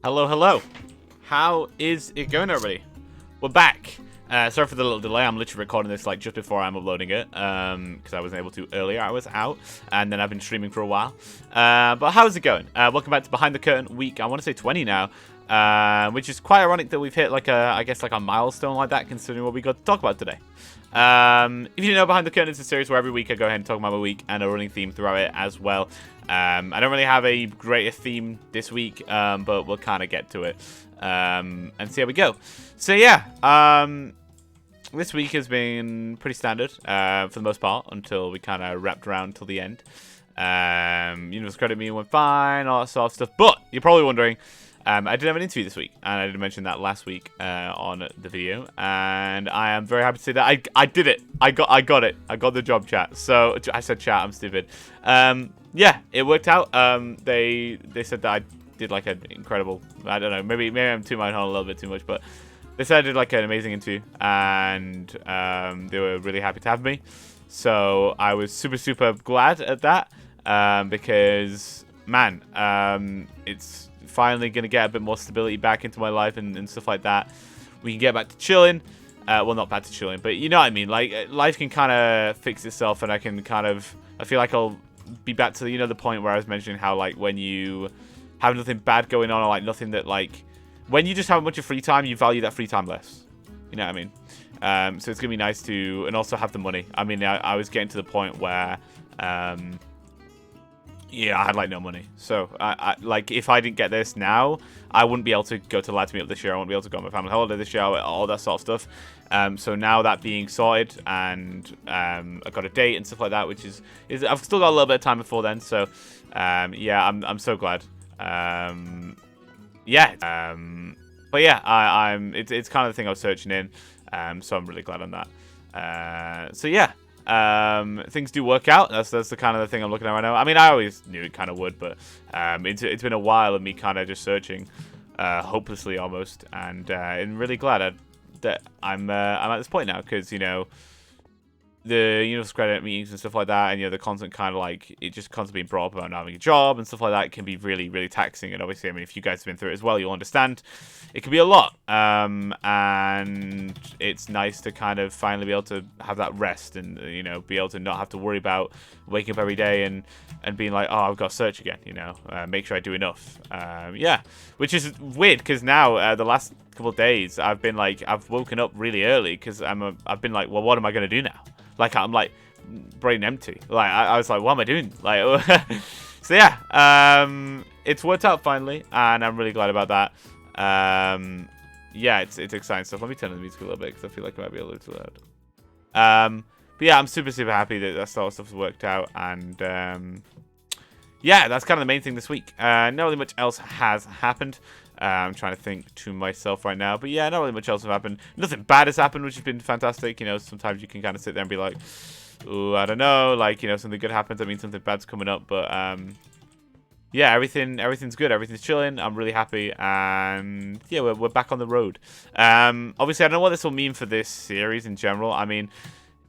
Hello, hello. How is it going, everybody? We're back. Sorry for the little delay. I'm literally recording this like just before I'm uploading it, because I wasn't able to earlier. I was out, and then I've been streaming for a while. But how's it going? Welcome back to Behind the Curtain week. I want to say 20 now, which is quite ironic that we've hit like I guess like a milestone like that, considering what we got to talk about today. If you know, Behind the Curtain is a series where every week I go ahead and talk about my week and a running theme throughout it as well. I don't really have a greater theme this week, but we'll kind of get to it and see how we go. So yeah, this week has been pretty standard for the most part until we kind of wrapped around till the end. Universe Credit Me went fine, all that sort of stuff. But you're probably wondering, I did have an interview this week, and I did mention that last week on the video, and I am very happy to say that I did it. I got it. I got the job, chat. So I said chat. I'm stupid. Yeah, it worked out. They said that I did like an incredible. I don't know. Maybe I'm too much on a little bit too much, but they said I did like an amazing interview, and they were really happy to have me. So I was super glad at that because man, it's finally gonna get a bit more stability back into my life and stuff like that. We can get back to chilling. Well, not back to chilling, but you know what I mean. Like life can kind of fix itself, and I can kind of. I feel like I'll be back to the point where I was mentioning how like when you have nothing bad going on or like nothing that like when you just have a bunch of free time, you value that free time less. You know what I mean? So it's gonna be nice to and also have the money. I mean, I was getting to the point where. Yeah, I had like no money. So I like if I didn't get this now, I wouldn't be able to go to Lad to Meet Up this year. I wouldn't be able to go on my family holiday this year, all that sort of stuff. So now that being sorted and I got a date and stuff like that, which is I've still got a little bit of time before then. So yeah, I'm so glad. Yeah. But yeah, it's kind of the thing I was searching in. So I'm really glad on that. So yeah. Things do work out. That's the kind of the thing I'm looking at right now. I mean, I always knew it kind of would, but it's been a while of me kind of just searching, hopelessly almost, and I'm really glad that I'm at this point now because the universal credit meetings and stuff like that, and the constant kind of like it just constantly being brought up about not having a job and stuff like that can be really taxing. And obviously, I mean, if you guys have been through it as well, you'll understand it can be a lot. And it's nice to kind of finally be able to have that rest and be able to not have to worry about waking up every day and being like, oh, I've got to search again. Make sure I do enough. Yeah, which is weird because now the last couple of days I've been like I've woken up really early because I've been like, well, what am I going to do now? Like, I'm, like, brain empty. Like, I was like, what am I doing? Like, so, yeah. It's worked out finally, and I'm really glad about that. Yeah, it's exciting stuff. Let me turn the music a little bit, because I feel like it might be a little too loud. But, yeah, I'm super happy that sort of stuff's worked out, and, yeah, that's kind of the main thing this week. Not really much else has happened. I'm trying to think to myself right now. But yeah, not really much else has happened. Nothing bad has happened, which has been fantastic. Sometimes you can kind of sit there and be like, ooh, I don't know. Like, something good happens. I mean, something bad's coming up. But yeah, everything's good. Everything's chilling. I'm really happy. And yeah, we're back on the road. Obviously, I don't know what this will mean for this series in general. I mean,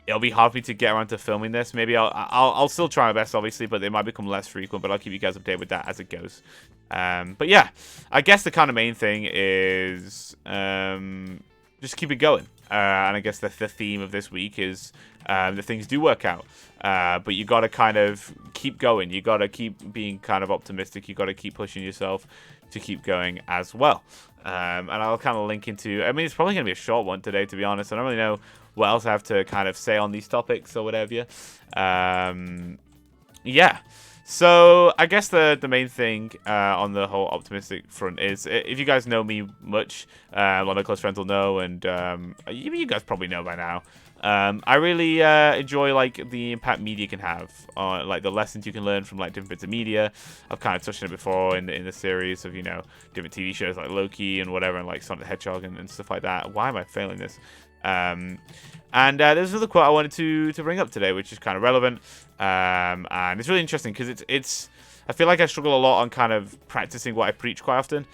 it'll be hard for me to get around to filming this. Maybe I'll still try my best, obviously, but it might become less frequent. But I'll keep you guys updated with that as it goes. But yeah, I guess the kind of main thing is just keep it going. And I guess the theme of this week is that things do work out. But you got to kind of keep going. You got to keep being kind of optimistic. You got to keep pushing yourself to keep going as well. And I'll kind of link into. I mean, it's probably gonna be a short one today, to be honest. I don't really know what else I have to kind of say on these topics or whatever. Yeah. So I guess the main thing on the whole optimistic front is if you guys know me much, a lot of close friends will know, and you guys probably know by now. I really enjoy like the impact media can have on like the lessons you can learn from like different bits of media. I've kind of touched on it before in the series of different TV shows like Loki and whatever, and like Sonic the Hedgehog and stuff like that. Why am I failing this? And there's another quote I wanted to bring up today, which is kind of relevant, and it's really interesting because it's I feel like I struggle a lot on kind of practicing what I preach quite often,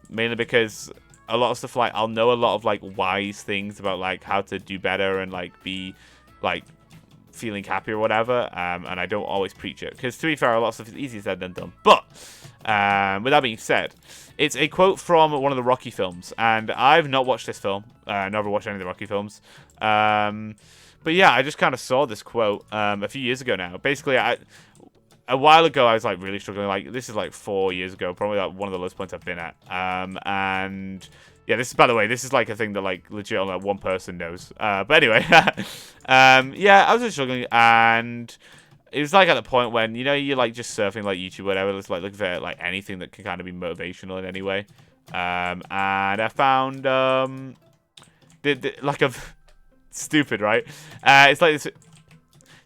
mainly because a lot of stuff like I'll know a lot of like wise things about like how to do better and like be like feeling happy or whatever, and I don't always preach it because to be fair, a lot of stuff is easier said than done, but With that being said, it's a quote from one of the Rocky films, and I've not watched this film. Never watched any of the Rocky films. But yeah, I just kind of saw this quote a few years ago now. Basically, a while ago, I was like really struggling. Like, this is like 4 years ago, probably like one of the lowest points I've been at. And yeah, this is, by the way, this is like a thing that like legit only like one person knows. But anyway, yeah, I was just struggling, and it was like at the point when, you know, you're like just surfing like YouTube, whatever. It's like looking for like anything that can kind of be motivational in any way. And I found like a stupid, right? It's like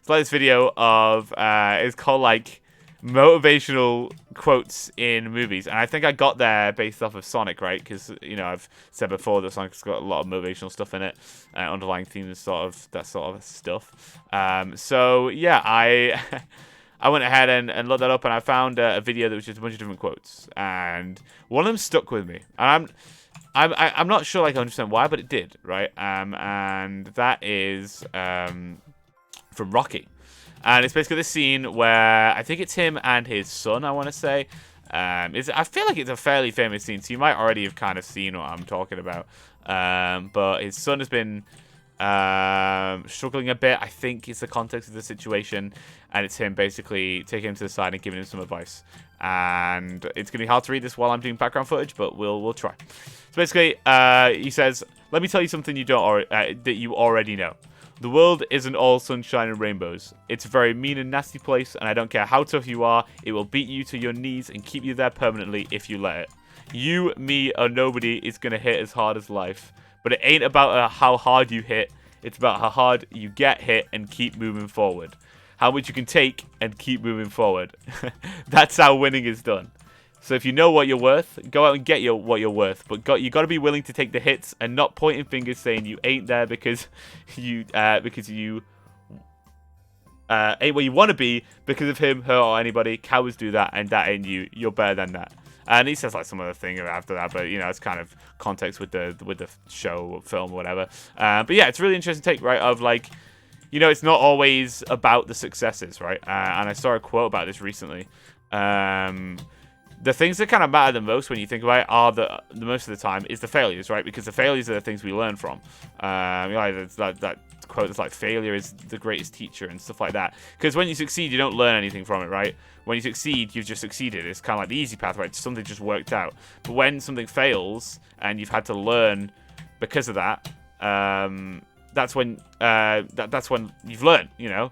this video of it's called like motivational quotes in movies, and I think I got there based off of Sonic, right? Because, you know, I've said before that Sonic's got a lot of motivational stuff in it, underlying themes, sort of that sort of stuff. So yeah, I I went ahead and looked that up, and I found a video that was just a bunch of different quotes, and one of them stuck with me, and I'm not sure like 100% why, but it did, right? And that is from Rocky. And it's basically this scene where I think it's him and his son, I want to say. I feel like it's a fairly famous scene, so you might already have kind of seen what I'm talking about. But his son has been struggling a bit. I think it's the context of the situation, and it's him basically taking him to the side and giving him some advice. And it's going to be hard to read this while I'm doing background footage, but we'll try. So basically, he says, "Let me tell you something that you already know. The world isn't all sunshine and rainbows. It's a very mean and nasty place, and I don't care how tough you are, it will beat you to your knees and keep you there permanently if you let it. You, me, or nobody is going to hit as hard as life. But it ain't about how hard you hit, it's about how hard you get hit and keep moving forward. How much you can take and keep moving forward. That's how winning is done. So if you know what you're worth, go out and get what you're worth. But you got to be willing to take the hits and not pointing fingers saying you ain't there because you ain't where you want to be because of him, her, or anybody. Cowards do that, and that ain't you. You're better than that." And he says like some other thing after that, but you know, it's kind of context with the show or film or whatever. But yeah, it's a really interesting take, right? Of like, you know, it's not always about the successes, right? And I saw a quote about this recently. The things that kind of matter the most when you think about it are the most of the time is the failures, right? Because the failures are the things we learn from. You know, that quote that's like, failure is the greatest teacher and stuff like that. Because when you succeed, you don't learn anything from it, right? When you succeed, you've just succeeded. It's kind of like the easy path, right? Something just worked out. But when something fails and you've had to learn because of that, that's when that's when you've learned, you know.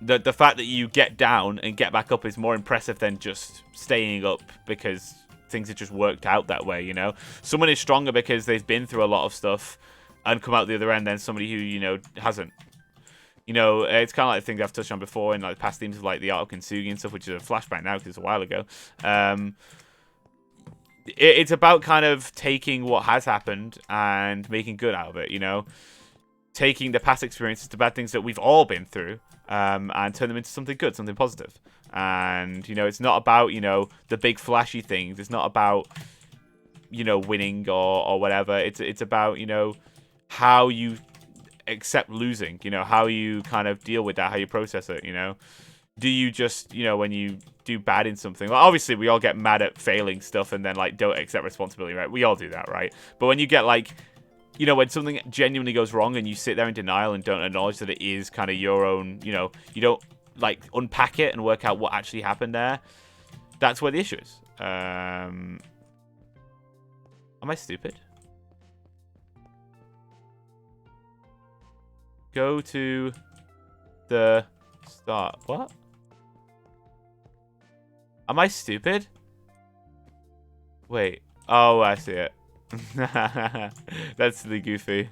The fact that you get down and get back up is more impressive than just staying up because things have just worked out that way, you know. Someone is stronger because they've been through a lot of stuff and come out the other end than somebody who, you know, hasn't. You know, it's kind of like the things I've touched on before in like past themes of like the art of Kintsugi and stuff, which is a flashback now because it's a while ago. It's about kind of taking what has happened and making good out of it, you know. Taking the past experiences, the bad things that we've all been through, and turn them into something good, something positive. And, you know, it's not about, you know, the big flashy things. It's not about, you know, winning or whatever. It's about, you know, how you accept losing, you know, how you kind of deal with that, how you process it, you know. Do you just, you know, when you do bad in something, well, obviously we all get mad at failing stuff and then, like, don't accept responsibility, right? We all do that, right? But when you get, like, you know, when something genuinely goes wrong and you sit there in denial and don't acknowledge that it is kind of your own, you know, you don't, like, unpack it and work out what actually happened there, that's where the issue is. Am I stupid? Go to the start. What? Am I stupid? Wait. Oh, I see it. That's really goofy.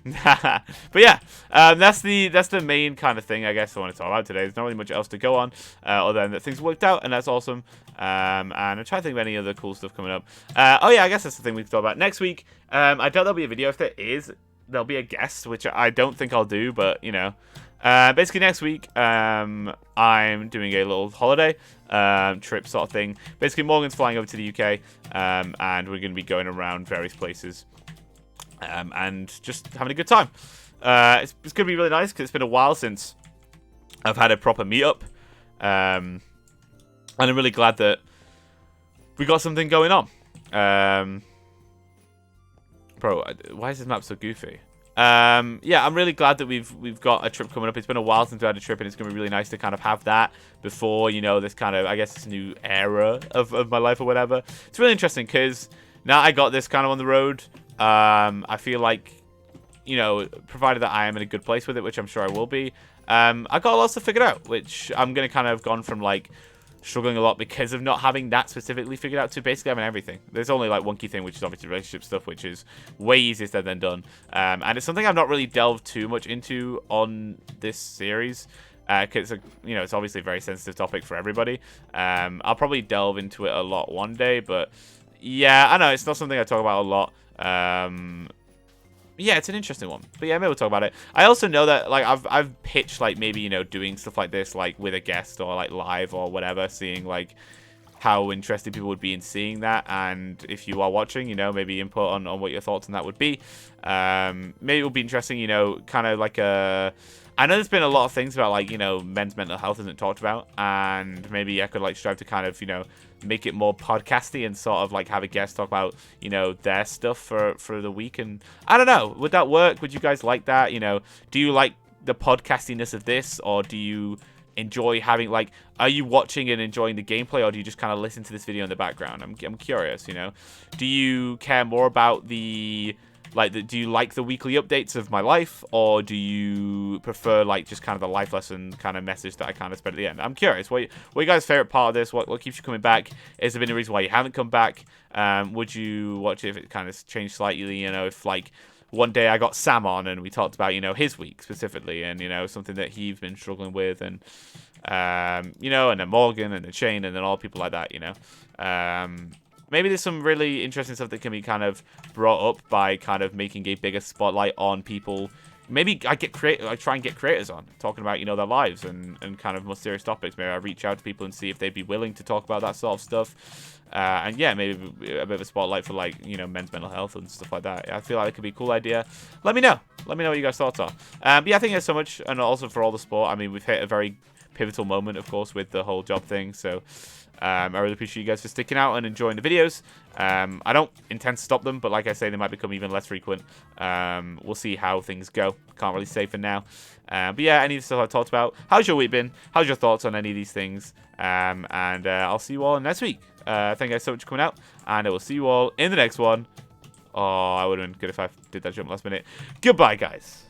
But yeah, that's the main kind of thing I guess I want to talk about today. There's not really much else to go on other than that things worked out, and that's awesome. And I'm trying to think of any other cool stuff coming up. Oh yeah, I guess that's the thing we can talk about next week. I doubt there'll be a video. If there is, there'll be a guest, which I don't think I'll do, but you know. Basically next week, I'm doing a little holiday trip sort of thing. Basically, Morgan's flying over to the UK, and we're going to be going around various places and just having a good time. It's going to be really nice because it's been a while since I've had a proper meetup. And I'm really glad that we got something going on. Bro, why is this map so goofy? Yeah, I'm really glad that we've got a trip coming up. It's been a while since we had a trip, and it's going to be really nice to kind of have that before, you know, this kind of, I guess, this new era of my life or whatever. It's really interesting because now I got this kind of on the road. I feel like, you know, provided that I am in a good place with it, which I'm sure I will be, I got lots to figure out, which I'm going to kind of gone from, like, struggling a lot because of not having that specifically figured out to basically having everything. There's only like one key thing, which is obviously relationship stuff, which is way easier said than done. And it's something I've not really delved too much into on this series. Because you know, it's obviously a very sensitive topic for everybody. I'll probably delve into it a lot one day, but yeah, I know it's not something I talk about a lot. Yeah, it's an interesting one. But yeah, maybe we'll talk about it. I also know that, like, I've pitched, like, maybe, you know, doing stuff like this, like, with a guest or, like, live or whatever, seeing, like, how interested people would be in seeing that. And if you are watching, you know, maybe input on what your thoughts on that would be. Maybe it will be interesting, you know, kind of like a... I know there's been a lot of things about, like, you know, men's mental health isn't talked about, and maybe I could, like, strive to kind of, you know, make it more podcasty and sort of, like, have a guest talk about, you know, their stuff for the week. And I don't know, would that work? Would you guys like that? You know, do you like the podcastiness of this, or do you enjoy having, like, are you watching and enjoying the gameplay, or do you just kind of listen to this video in the background? I'm curious, you know. Do you care more about the... Like, do you like the weekly updates of my life, or do you prefer, like, just kind of the life lesson kind of message that I kind of spread at the end? I'm curious. What your guys' favorite part of this? What keeps you coming back? Is there been a reason why you haven't come back? Would you watch it if it kind of changed slightly? You know, if, like, one day I got Sam on and we talked about, you know, his week specifically, and, you know, something that he's been struggling with, and, you know, and then Morgan and then Shane and then all people like that, you know. Maybe there's some really interesting stuff that can be kind of brought up by kind of making a bigger spotlight on people. Maybe I try and get creators on, talking about, you know, their lives and kind of more serious topics. Maybe I reach out to people and see if they'd be willing to talk about that sort of stuff. And yeah, maybe a bit of a spotlight for, like, you know, men's mental health and stuff like that. I feel like it could be a cool idea. Let me know. Let me know what you guys' thoughts are. But yeah, I think there's so much, and also for all the sport. I mean, we've hit a very pivotal moment, of course, with the whole job thing. So I really appreciate you guys for sticking out and enjoying the videos. I don't intend to stop them, but like I say, they might become even less frequent. We'll see how things go. Can't really say for now. But yeah, any of the stuff I talked about. How's your week been? How's your thoughts on any of these things? And I'll see you all next week. Thank you guys so much for coming out, and I will see you all in the next one. Oh, I would have been good if I did that jump last minute. Goodbye, guys.